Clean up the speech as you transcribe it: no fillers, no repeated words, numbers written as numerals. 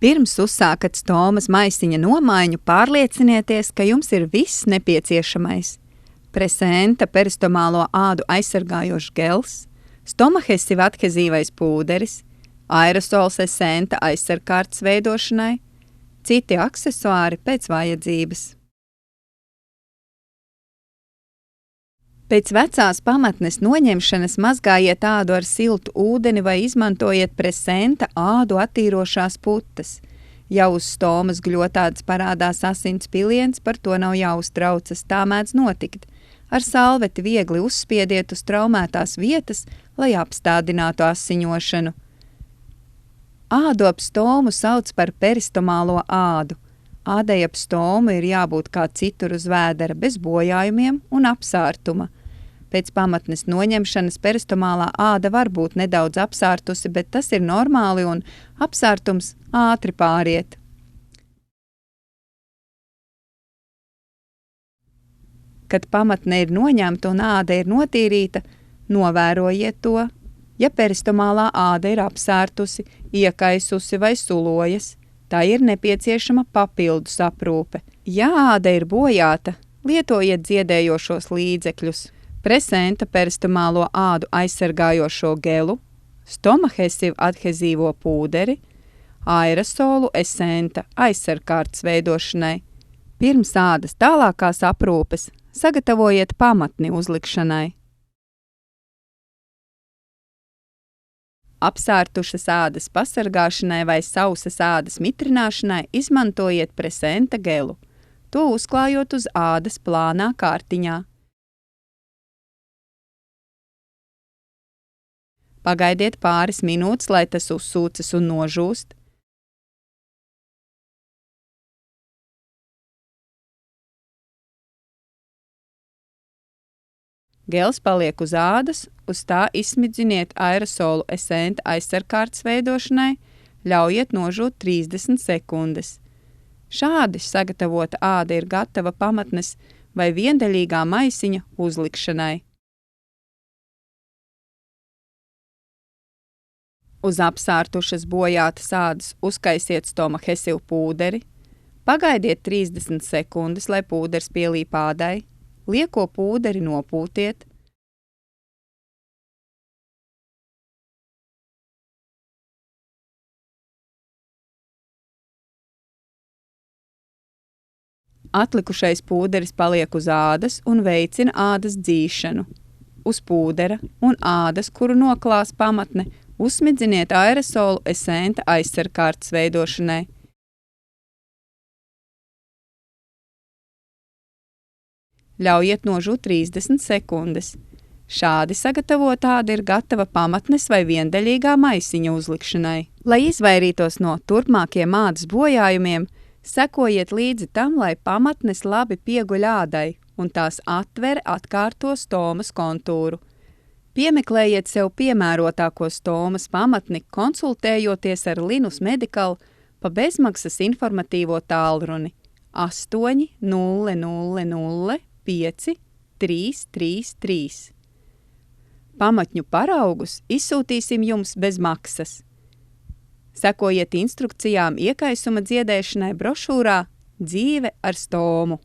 Pirms uzsākat stomas maisiņa nomaiņu, pārliecinieties, ka jums ir viss nepieciešamais. Presenta peristomālo ādu aizsargājošs gels, stomahesiva adhezīvais pūderis, aerosols esenta aizsargkārtas veidošanai, citi aksesuāri pēc vajadzības. Pēc vecās pamatnes noņemšanas mazgājiet ādu ar siltu ūdeni vai izmantojiet presenta ādu attīrošās putas. Ja uz stomas gļotādas parādās asins piliens, par to nav jāuztraucas, tā mēdz notikt. Ar salveti viegli uzspiediet uz traumētās vietas, lai apstādinātu asiņošanu. Ādu ap stomu sauc par peristomālo ādu. Ādai ap stomu ir jābūt kā citur uz vēdera, bez bojājumiem un apsārtuma. Pēc pamatnes noņemšanas peristomālā āda var būt nedaudz apsārtusi, bet tas ir normāli un apsārtums ātri pāriet. Kad pamatne ir noņemta un āda ir notīrīta, novērojiet to. Ja peristomālā āda ir apsārtusi, iekaisusi vai sulojas, tā ir nepieciešama papildus aprūpe. Ja āda ir bojāta, lietojiet dziedējošos līdzekļus. Presenta peristomālo ādu aizsargājošo gelu, stomahesiva adhezīvo pūderi, aerosolu esenta aizsargkārtas veidošanai. Pirms ādas tālākās aprūpes sagatavojiet pamatni uzlikšanai. Apsārtušas ādas pasargāšanai vai sausas ādas mitrināšanai izmantojiet presenta gelu, to uzklājot uz ādas plānā kārtiņā. Pagaidiet pāris minūtes, lai tas uzsūcas un nožūst. Gels paliek uz ādas, uz tā izsmidziniet aerosolu esenta aizsargkārtas veidošanai, ļaujiet nožūt 30 sekundes. Šādi sagatavota āda ir gatava pamatnes vai viendaļīgā maisiņa uzlikšanai. Uz apsārtušas bojātas ādas uzkaisiet stomahesivu pūderi, pagaidiet 30 sekundes, lai pūders pielīp ādai, lieko pūderi nopūtiet. Atlikušais pūderis paliek uz ādas un veicina ādas dzīšanu. Uz pūdera un ādas, kuru noklās pamatne, uzsmidziniet aerosolu esenta aizsargkārtas veidošanai. Ļaujiet nožūt 30 sekundes. Šādi sagatavota āda ir gatava pamatnes vai viendaļīgā maisiņa uzlikšanai. Lai izvairītos no turpmākiem ādas bojājumiem, sekojiet līdzi tam, lai pamatnes labi pieguļ ādai un tās atkārto stomas kontūru. Piemeklējiet sev piemērotāko stomas pamatni, konsultējoties ar Linus Medical pa bezmaksas informatīvo tālruni 8 000 5 333. Pamatņu paraugus izsūtīsim jums bez maksas. Sekojiet instrukcijām iekaisuma dziedēšanai brošūrā Dzīve ar stomu.